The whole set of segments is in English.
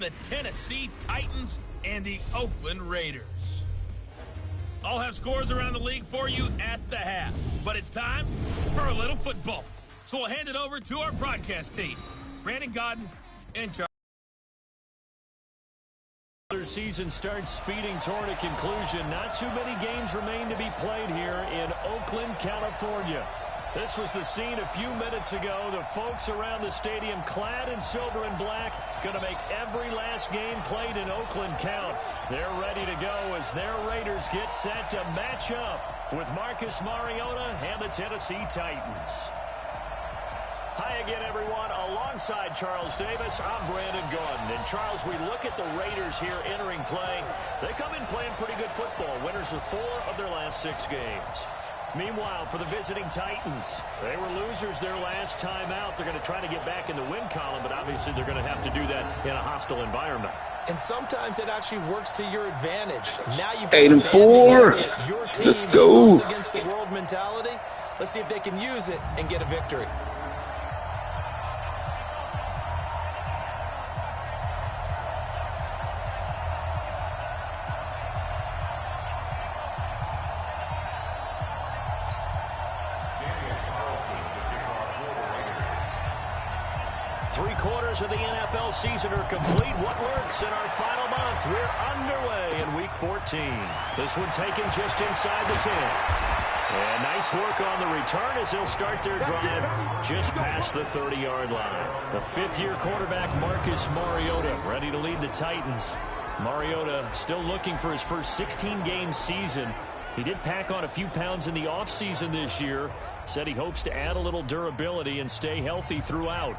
The Tennessee Titans and the Oakland Raiders. I'll have scores around the league for you at the half, but it's time for a little football. So we'll hand it over to our broadcast team, Brandon Godden and Charles. The season starts speeding toward a conclusion. Not too many games remain to be played here in Oakland, California. This was the scene a few minutes ago. The folks around the stadium clad in silver and black going to make every last game played in Oakland count. They're ready to go as their Raiders get set to match up with Marcus Mariota and the Tennessee Titans. Hi again, everyone. Alongside Charles Davis, I'm Brandon Gaudin. And Charles, we look at the Raiders here entering play. They come in playing pretty good football. Winners of 4 of their last 6 games. Meanwhile, for the visiting Titans, they were losers their last time out. They're going to try to get back in the win column, but obviously they're going to have to do that in a hostile environment. And sometimes it actually works to your advantage. Now you've 8-4. Your team Let's go. Against the world mentality. Let's see if they can use it and get a victory. Of the NFL season are complete. What works in our final month? We're underway in Week 14. This one taken just inside the 10. And nice work on the return as they'll start their drive just past the 30-yard line. The fifth-year quarterback, Marcus Mariota, ready to lead the Titans. Mariota still looking for his first 16-game season. He did pack on a few pounds in the offseason this year. Said he hopes to add a little durability and stay healthy throughout.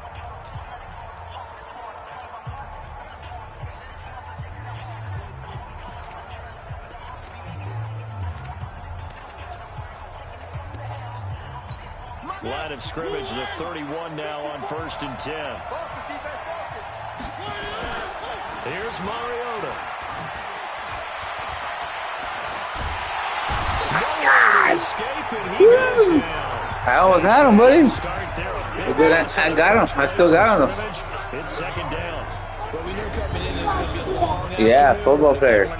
Line of scrimmage, the 31 now on 1st and 10. Here's Mariota. No escape, and he goes down. I almost had him, buddy. I got him. I still got him. It's second down. Well, we knew coming in it was going to be a long Yeah, football player.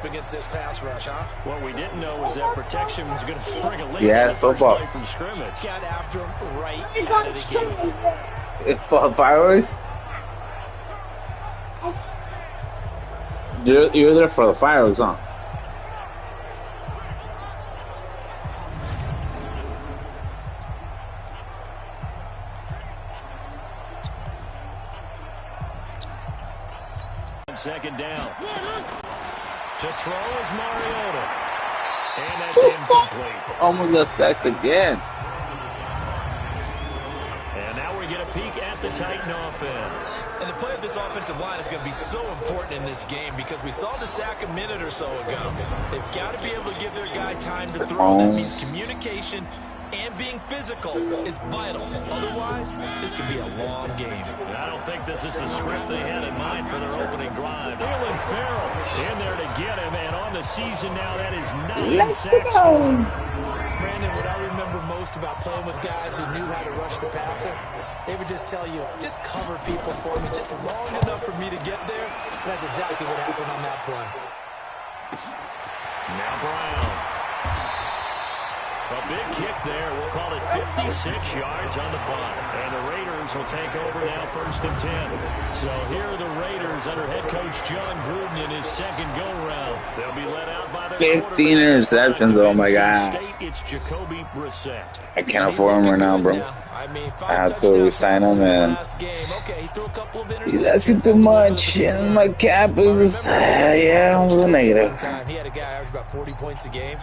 Against this pass rush, huh? What we didn't know was that protection was going to spring a leak yeah, football. Play from scrimmage. Got after him right out of the game. It's fireworks. You're there for the fireworks, huh? Second down. To throw is Mariota. And that's incomplete. Almost got sacked again. And now we get a peek at the Titan offense. And the play of this offensive line is going to be so important in this game because we saw the sack a minute or so ago. They've got to be able to give their guy time to throw. That means communication and being physical is vital. Otherwise, this could be a long game. I don't think this is the script they had in mind for their opening drive. Jalen Farrell in there to get him, and on the season now, that is 9 sacks. Brandon, what I remember most about playing with guys who knew how to rush the passer, they would just tell you, just cover people for me, just long enough for me to get there. And that's exactly what happened on that play. Now Brown. A big kick there. We'll call it 56 yards on the punt. And the Raiders will take over now 1st and 10. So here are the Raiders under head coach John Gruden in his second go-round. They'll be led out by the 15 interceptions, oh my God. State, it's Jacoby Brissett. I can't afford him right now, bro. I have to resign him, and he's asking too much, and my cap is, yeah, I'm a little negative. He had a guy average about 40 points a game.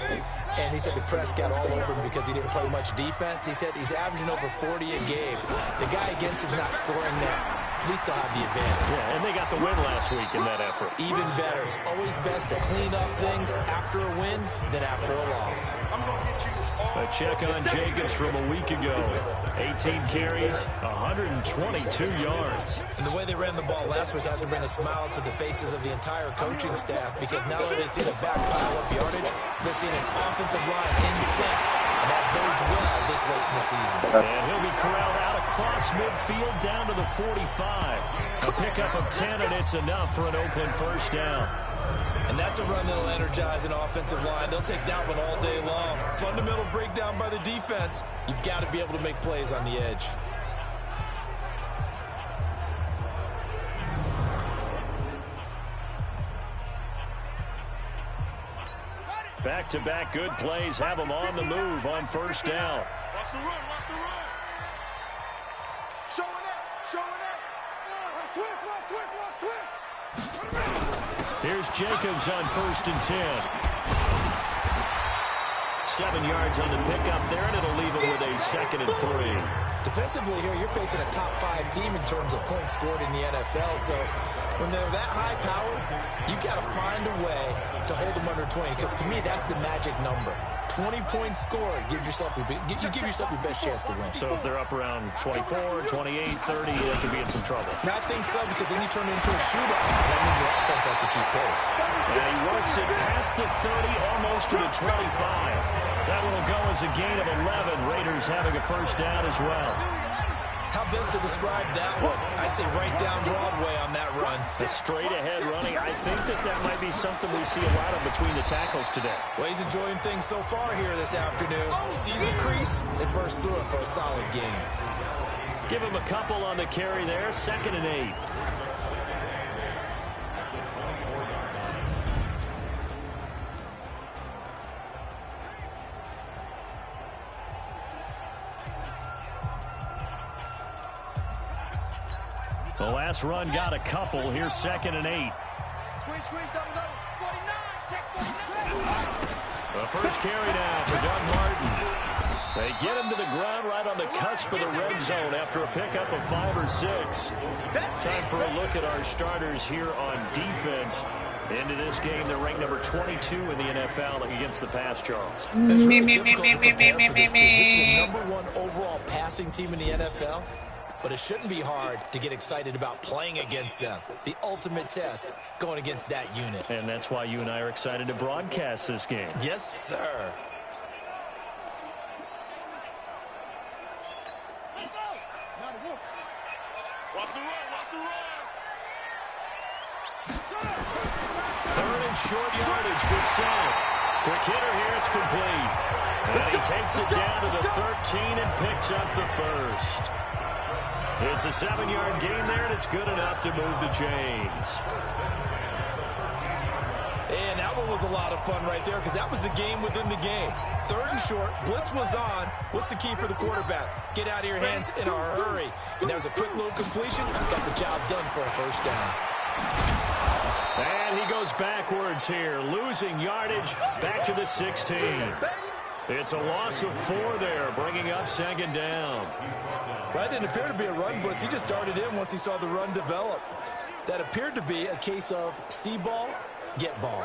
And he said the press got all over him because he didn't play much defense. He said he's averaging over 40 a game. The guy against him's not scoring that. We still have the advantage. Yeah, and they got the win last week in that effort. Even better. It's always best to clean up things after a win than after a loss. A check on Jacobs from a week ago. 18 carries, 122 yards. And the way they ran the ball last week has to bring a smile to the faces of the entire coaching staff because now that they've seen a back pile up yardage, they're seeing an offensive line in sync. And that bodes well this late in the season. And he'll be corralled out across midfield down to the 45. A pickup of 10, and it's enough for an Oakland first down. And that's a run that'll energize an offensive line. They'll take that one all day long. Fundamental breakdown by the defense. You've got to be able to make plays on the edge. Back-to-back good plays have them on the move on first down. Watch the run, watch the run. Showing up. Switch. Here's Jacobs on 1st and 10. 7 yards on the pickup there, and it'll leave him with a 2nd and 3. Defensively here, you're facing a top-5 team in terms of points scored in the NFL. So when they're that high-powered, you got to find a way to hold them under 20. Because to me, that's the magic number. 20 points scored gives yourself you give yourself your best chance to win. So if they're up around 24, 28, 30, they could be in some trouble. I think so, because then you turn it into a shootout. That means your offense has to keep pace. And he works it past the 30, almost to the 25. That one will go as a gain of 11. Raiders having a first down as well. How best to describe that one? I'd say right down Broadway on that run. The straight-ahead running, I think that might be something we see a lot of between the tackles today. Well, he's enjoying things so far here this afternoon. Sees a crease and bursts through it for a solid game. Give him a couple on the carry there, 2nd and 8. The last run got a couple. Here's 2nd and 8. Squeeze, double. 49, check 49. The first carry now for Doug Martin. They get him to the ground right on the cusp of the red zone after a pickup of 5 or 6. Time for a look at our starters here on defense. Into this game, they're ranked number 22 in the NFL against the pass, Charles. That's really difficult to prepare for this team. This is the number 1 overall passing team in the NFL. But it shouldn't be hard to get excited about playing against them. The ultimate test going against that unit. And that's why you and I are excited to broadcast this game. Yes, sir. Let's go. Watch the run. 3rd and short yardage, Bissett. Quick hitter here, it's complete. And he takes it down to the 13 and picks up the first. It's a 7-yard gain there, and it's good enough to move the chains. And that one was a lot of fun right there, because that was the game within the game. 3rd and short, blitz was on. What's the key for the quarterback? Get out of your hands in a hurry. And that was a quick little completion. Got the job done for a first down. And he goes backwards here, losing yardage back to the 16. It's a loss of 4 there, bringing up 2nd down. That didn't appear to be a run blitz. He just darted in once he saw the run develop. That appeared to be a case of see ball, get ball.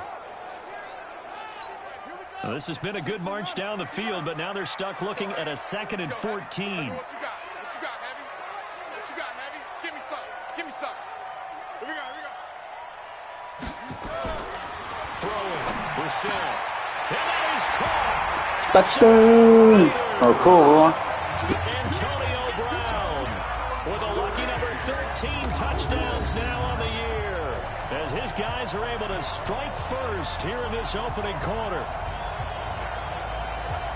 Well, this has been a good march down the field, but now they're stuck looking at a 2nd and 14. What you got, Heavy? What you got, Heavy? Give me some. Here we go. Throwing, Brissett. And that is caught. Touchdown! Oh, cool. Antonio Brown with a lucky number 13 touchdowns now on the year, as his guys are able to strike first here in this opening quarter.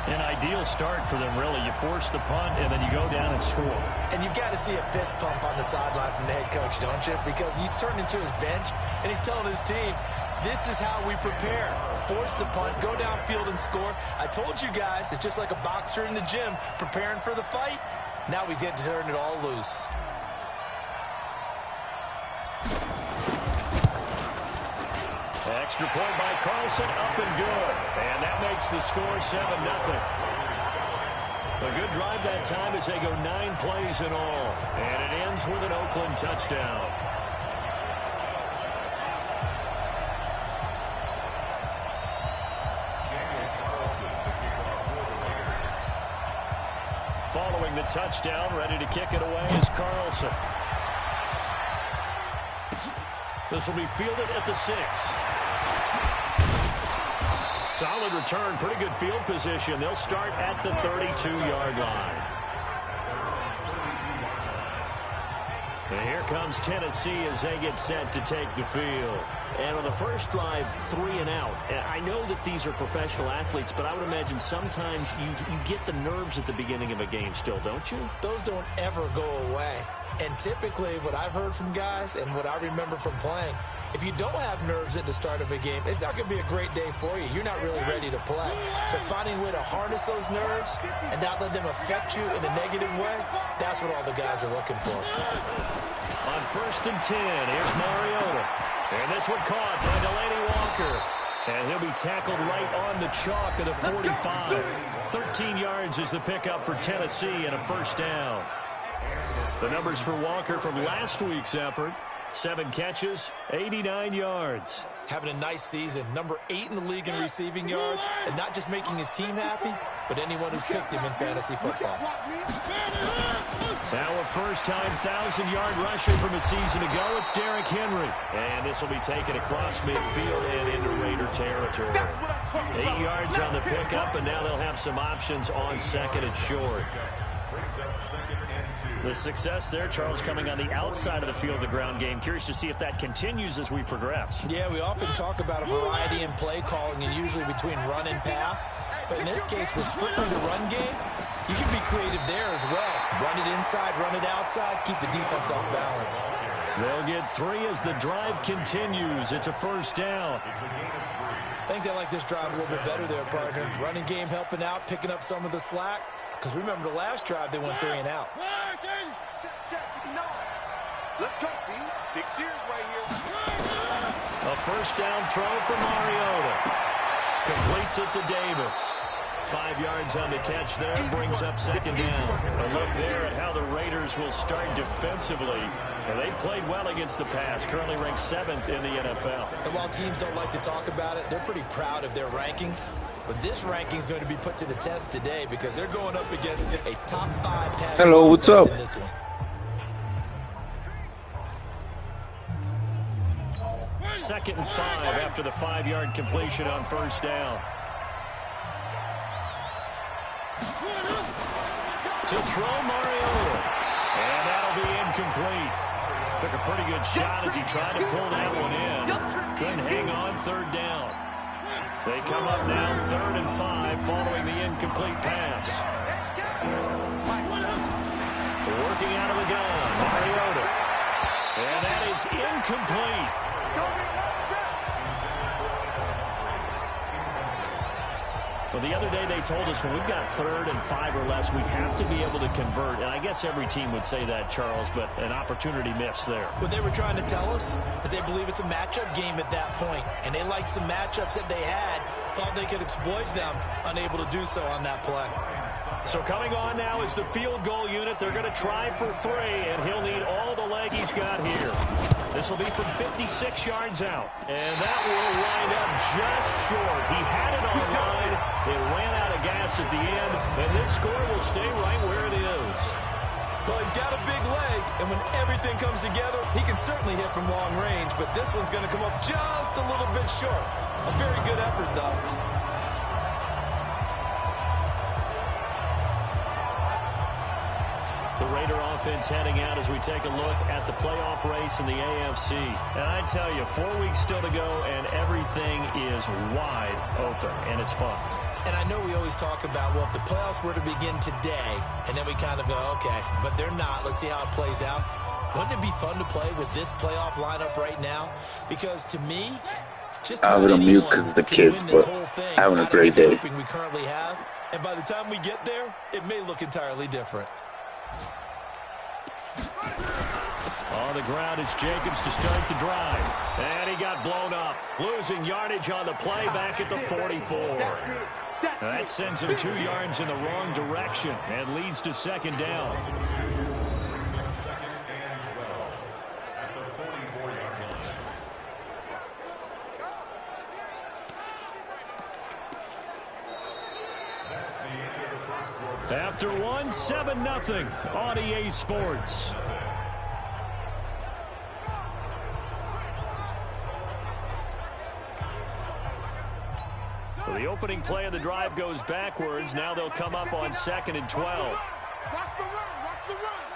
An ideal start for them, really. You force the punt, and then you go down and score. And you've got to see a fist pump on the sideline from the head coach, don't you? Because he's turned into his bench, and he's telling his team, this is how we prepare. Force the punt, go downfield and score. I told you guys, it's just like a boxer in the gym preparing for the fight. Now we get to turn it all loose. Extra point by Carlson, up and good. And that makes the score 7-0. A good drive that time as they go 9 plays in all. And it ends with an Oakland touchdown. Following the touchdown, ready to kick it away is Carlson. This will be fielded at the 6. solid return, pretty good field position. They'll start at the 32-yard line. And here comes Tennessee as they get set to take the field. And on the first drive, 3 and out. I know that these are professional athletes, but I would imagine sometimes you get the nerves at the beginning of a game still, don't you? Those don't ever go away. And typically what I've heard from guys and what I remember from playing, if you don't have nerves at the start of a game, it's not going to be a great day for you. You're not really ready to play. So finding a way to harness those nerves and not let them affect you in a negative way, that's what all the guys are looking for. On 1st and 10, here's Mariota. And this one caught by Delanie Walker. And he'll be tackled right on the chalk of the 45. 13 yards is the pickup for Tennessee and a first down. The numbers for Walker from last week's effort. 7 catches, 89 yards. Having a nice season. Number 8 in the league in receiving yards. And not just making his team happy, but anyone who's picked him in fantasy football. Now a first-time 1,000-yard rusher from a season ago. It's Derrick Henry. And this will be taken across midfield and into Raider territory. 8 yards on the pickup, and now they'll have some options on 2nd and short. The success there, Charles, coming on the outside of the field, the ground game. Curious to see if that continues as we progress. Yeah, we often talk about a variety in play calling and usually between run and pass. But in this case, with strictly the run game, you can be creative there as well. Run it inside, run it outside, keep the defense off balance. They'll get 3 as the drive continues. It's a first down. I think they like this drive a little bit better there, partner. Running game helping out, picking up some of the slack. Because remember the last drive, they went 3 and out. Let's go, B. Big Sears right here. A first down throw for Mariota. Completes it to Davis. 5 yards on the catch there, brings up 2nd down. A look there at how the Raiders will start defensively. And they played well against the pass, currently ranked 7th in the NFL. And while teams don't like to talk about it, they're pretty proud of their rankings. But this ranking is going to be put to the test today because they're going up against a top 5 pass. Hello, what's up? In this one. Second and 5 after the 5-yard completion on first down. To throw Mariota. And that'll be incomplete. Took a pretty good shot as he tried to pull that one in. Couldn't hang on 3rd down. They come up now 3rd and 5 following the incomplete pass. Working out of the gun, Mariota. And that is incomplete. Well, the other day they told us when we've got 3rd and 5 or less, we have to be able to convert. And I guess every team would say that, Charles, but an opportunity missed there. What they were trying to tell us is they believe it's a matchup game at that point. And they liked some matchups that they had, thought they could exploit them, unable to do so on that play. So coming on now is the field goal unit. They're going to try for 3, and he'll need all the leg he's got here. This will be from 56 yards out. And that will wind up just short. He had it on line. It ran out of gas at the end, and this score will stay right where it is. Well, he's got a big leg, and when everything comes together, he can certainly hit from long range, but this one's going to come up just a little bit short. A very good effort, though. The Raider offense heading out as we take a look at the playoff race in the AFC. And I tell you, 4 weeks still to go, and everything is wide open, and it's fun. And I know we always talk about, well, if the playoffs were to begin today, and then we kind of go, okay, but they're not. Let's see how it plays out. Wouldn't it be fun to play with this playoff lineup right now? Because to me, just I would mute because the kids, but having a great day. We currently have, and by the time we get there, it may look entirely different. On the ground, it's Jacobs to start the drive. And he got blown up. Losing yardage on the play back at the 44. That sends him 2 yards in the wrong direction and leads to 2nd down. After 1, 7-0 on EA Sports. So the opening play of the drive goes backwards. Now they'll come up on 2nd and 12. Watch the run. Watch the run.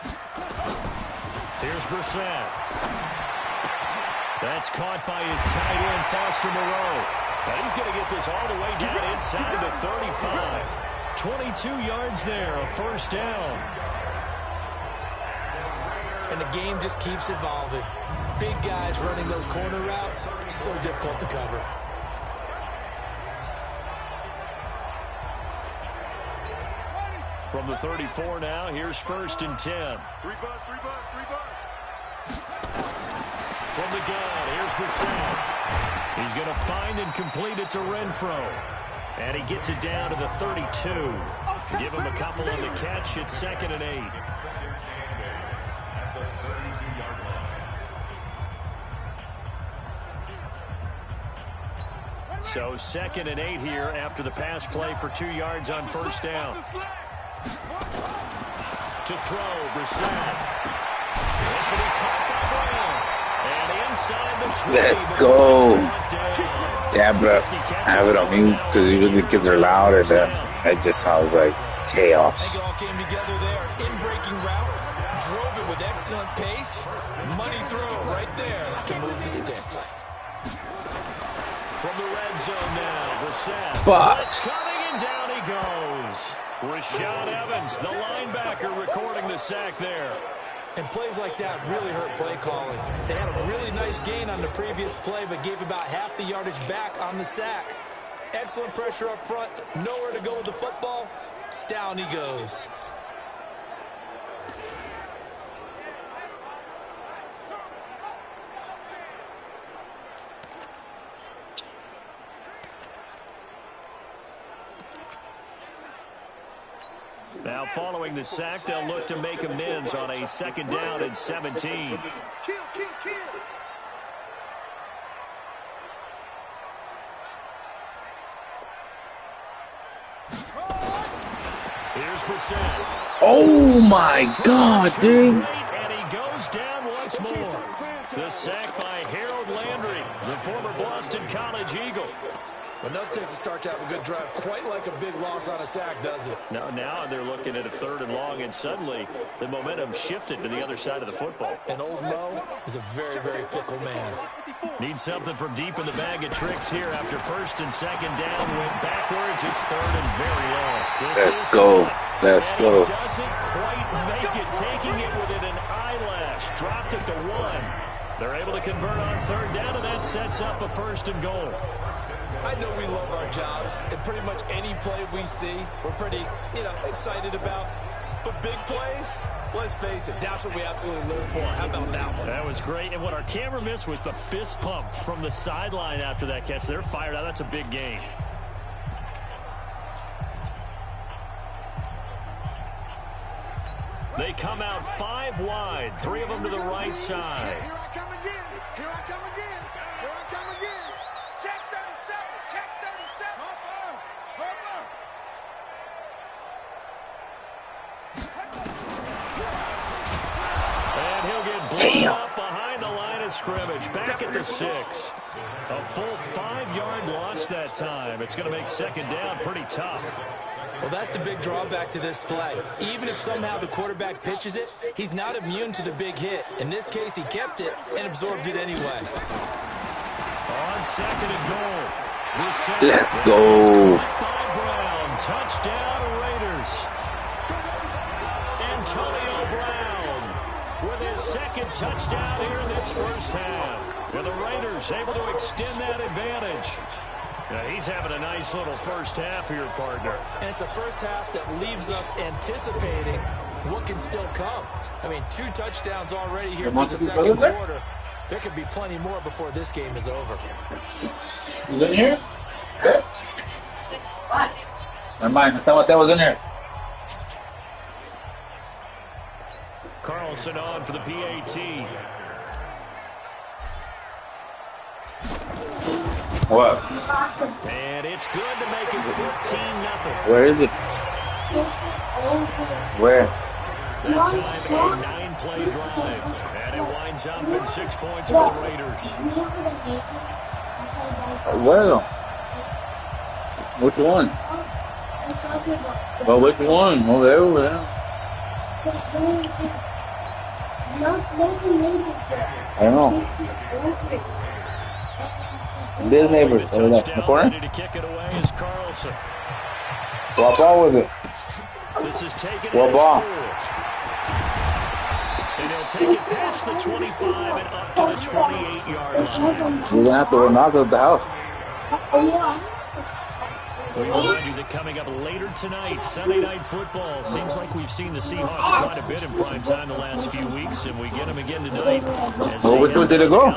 Here's Brissett. That's caught by his tight end, Foster Moreau. Now he's going to get this all the way down inside the 35. 22 yards there, a first down. And the game just keeps evolving. Big guys running those corner routes, so difficult to cover. From the 34 now, here's 1st and 10. 3 bucks. From the gun, here's Brissett. He's going to find and complete it to Renfro. And he gets it down to the 32. Give him a couple on the catch. It's 2nd and 8. So 2nd and 8 here after the pass play for 2 yards on first down. To throw, Brissett. This will be caught by Brown. And inside the 20. Let's go. Yeah, bro. I have it on mute because usually the kids are loud, and I just sounds like chaos. It all came together there. In-breaking route. Drove it with excellent pace. Money throw right there to move the sticks. From the red zone now, Brissett. But Coming and down he goes. Rashaan Evans, the linebacker, recording the sack there. And plays like that really hurt play calling. They had a really nice gain on the previous play, but gave about half the yardage back on the sack. Excellent pressure up front. Nowhere to go with the football. Down he goes. Now following the sack, they'll look to make amends on a 2nd down and 17. Kill. Here's Brissett. oh my God, dude! And he goes down once more. The sack by Harold Landry, the former Boston College Eagle. Enough takes a start to have a good drive. Quite like a big loss on a sack, does it? Now they're looking at a 3rd and long, and suddenly the momentum shifted to the other side of the football. And old Mo is a very, very fickle man. Need something from deep in the bag of tricks here after 1st and 2nd down. Went backwards. It's 3rd and very long. Let's go. Let's go. Doesn't quite make it. Taking it within an eyelash. Dropped it to 1. They're able to convert on 3rd down, and that sets up a 1st and goal. I know we love our jobs, and pretty much any play we see, we're pretty, excited about. But big plays, let's face it, that's what we absolutely live for. How about that one? That was great, and what our camera missed was the fist pump from the sideline after that catch. They're fired out. That's a big gain. They come out 5 wide, 3 of them to the right side. Here I come again. Check 37. And he'll get blown up behind the line of scrimmage. Back at the 6. A full 5-yard loss that time. It's going to make 2nd down pretty tough. Well, that's the big drawback to this play. Even if somehow the quarterback pitches it, he's not immune to the big hit. In this case, he kept it and absorbed it anyway. On 2nd and goal. Let's go. Brown. Touchdown, Raiders. Antonio Brown with his 2nd touchdown here in this first half. With the Raiders able to extend that advantage. Now he's having a nice little first half here, partner. And it's a first half that leaves us anticipating what can still come. I mean, 2 touchdowns already here through the 2nd quarter. There could be plenty more before this game is over. You in here? Okay. Never mind. I thought that was in here. Carlson on for the PAT. What? And it's good to make it 14-0. Where is it? Where? That time a 9-play drive. And it winds up in 6 points for the Raiders. Where? Which one? Well, which one? Over there. I don't know. This neighbors over there in the corner. Ready to kick it away is Carlson. What ball was it? This is taken. What ball? And he'll take it past the 25 and up to the 28-yard line. We're gonna have to knock out the house. We remind you that coming up later tonight, Sunday Night Football. Seems like we've seen the Seahawks quite a bit in prime time the last few weeks, and we get them again tonight. Well, which way did it go?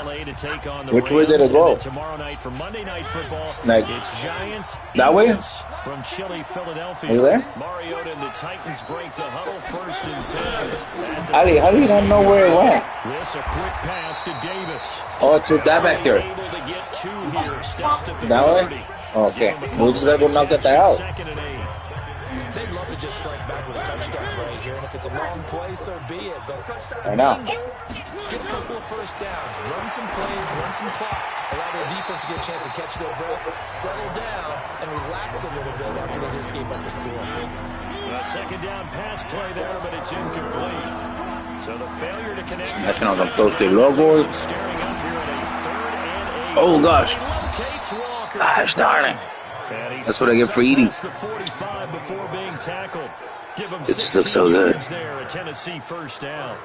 Which way did it go? Tomorrow night for Monday Night Football, like, it's Giants that way? From Chile, Philadelphia. Are you there? Mariota and the Titans break the huddle, 1st and 10. Ali, how do you not know where it went? This a quick pass to Davis. Oh, it's that back here. Able to get 2 here, stopped at the That 30. way? Okay. We just gotta go knock that out. They'd love to just strike back with a touchdown right here, and if it's a long play, so be it. But I know. get a couple of first downs, run some plays, run some clock, allow their defense to get a chance to catch their breath, settle down, and relax a little bit after they just gave up the score. A second down pass play there, but it's incomplete. So the failure to connect. That's not gonna close the logo. Oh gosh. Gosh darn it. That's what I get for eating. It just looks so good. There, a Tennessee first down.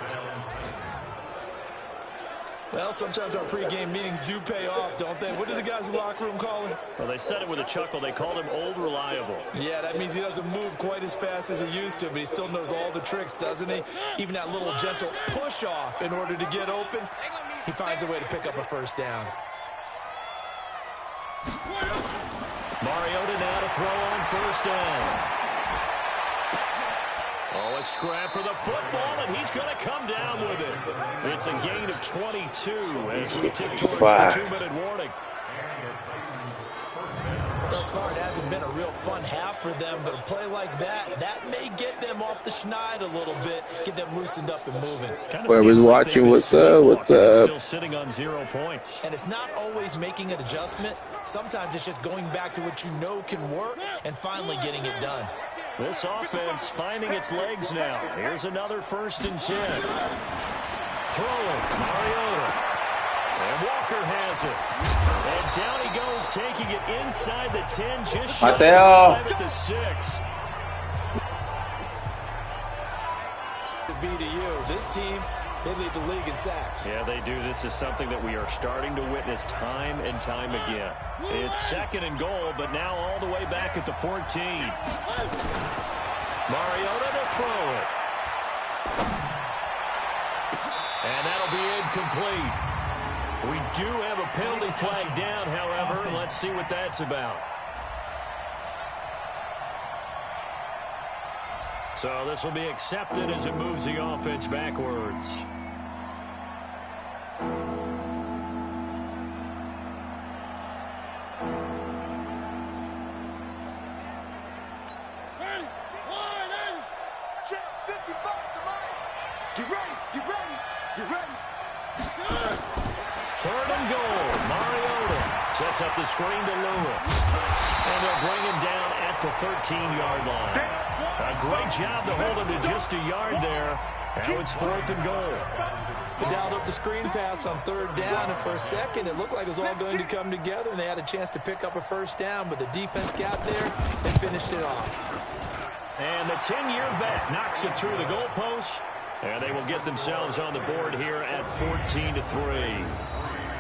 Well, sometimes our pregame meetings do pay off, don't they? What do the guys in the locker room call him? Well, they said it with a chuckle. They called him Old Reliable. Yeah, that means he doesn't move quite as fast as he used to, but he still knows all the tricks, doesn't he? Even that little gentle push-off in order to get open, he finds a way to pick up a first down. Mariota now to throw on first down. Oh, a scrap for the football, and he's going to come down with it. It's a gain of 22 as we tick towards the 2-minute warning. Thus far, it hasn't been a real fun half for them, but a play like that may get them off the schneid a little bit, get them loosened up and moving. Whoever's watching, what's up? Still sitting on 0 points. And it's not always making an adjustment. Sometimes it's just going back to what you know can work and finally getting it done. This offense finding its legs now. Here's another 1st and 10. Throwing, Mariota. And Walker has it. And down he goes, taking it inside the 10, just short Mateo. at the 6. To be to you, this team, they lead the league in sacks. Yeah, they do. This is something that we are starting to witness time and time again. It's 2nd and goal, but now all the way back at the 14. Mariota to throw it. And that'll be incomplete. We do have a penalty flag down, however. Let's see what that's about. So this will be accepted as it moves the offense backwards. Get ready, get ready, get ready. 3rd and goal. Mariota sets up the screen to Lewis. And they'll bring him down at the 13-yard line. A great job to hold him to just a yard there. Now it's 4th and goal. They dialed up the screen pass on 3rd down, and for a second it looked like it was all going to come together, and they had a chance to pick up a first down, but the defense got there and finished it off. And the 10-year vet knocks it through the goalpost, and they will get themselves on the board here at 14-3.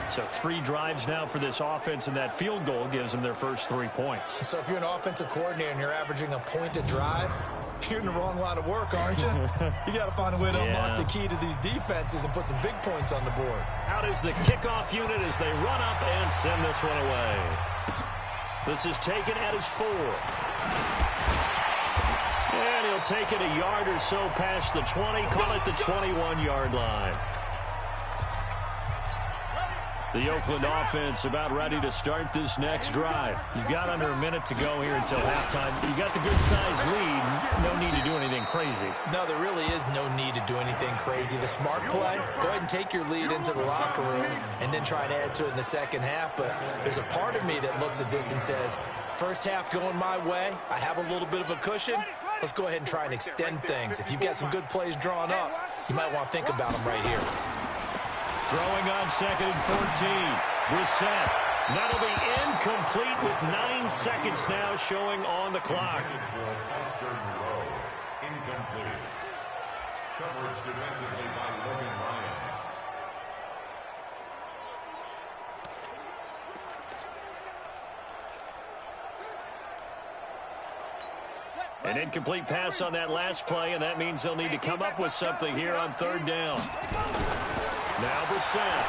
So 3 drives now for this offense, and that field goal gives them their first 3 points. So if you're an offensive coordinator and you're averaging a point a drive, you're in the wrong line of work, aren't you? You got to find a way to unlock the key to these defenses and put some big points on the board. Out is the kickoff unit as they run up and send this one away. This is taken at his 4. And he'll take it a yard or so past the 20, call it the 21-yard line. The Oakland offense about ready to start this next drive. You've got under a minute to go here until halftime. You got the good-sized lead. No need to do anything crazy. No, there really is no need to do anything crazy. The smart play, go ahead and take your lead into the locker room and then try and add to it in the second half. But there's a part of me that looks at this and says, first half going my way, I have a little bit of a cushion. Let's go ahead and try and extend things. If you've got some good plays drawn up, you might want to think about them right here. Throwing on 2nd and 14. Brissett. That'll be incomplete with 9 seconds now showing on the clock. Incomplete. Coverage defensively by Logan Ryan. An incomplete pass on that last play, and that means they'll need to come up with something here on 3rd down. Now Brissett.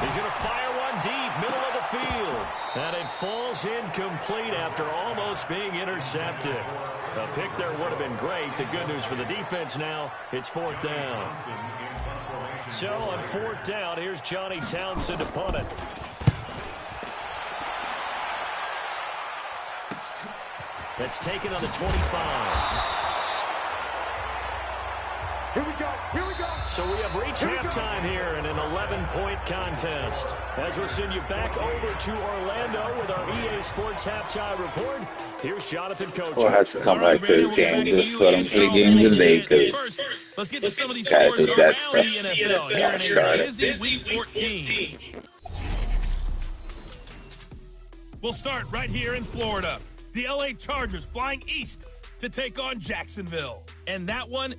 He's going to fire one deep, middle of the field. And it falls incomplete after almost being intercepted. A pick there would have been great. The good news for the defense now, it's 4th down. So on 4th down, here's Johnny Townsend to punt it. That's taken on the 25. Here we go. Here we go. So we have reached halftime here in an 11-point contest. As we'll send you back over to Orlando with our EA Sports Halftime Report, here's Jonathan Kocher. We'll have to come back to this game. Just let them play games in Lakers. Let's get to some of these Gotta scores do around that stuff. the NFL here Yeah, in start a it. busy Week 14. We'll start right here in Florida. The LA Chargers flying east to take on Jacksonville. And that one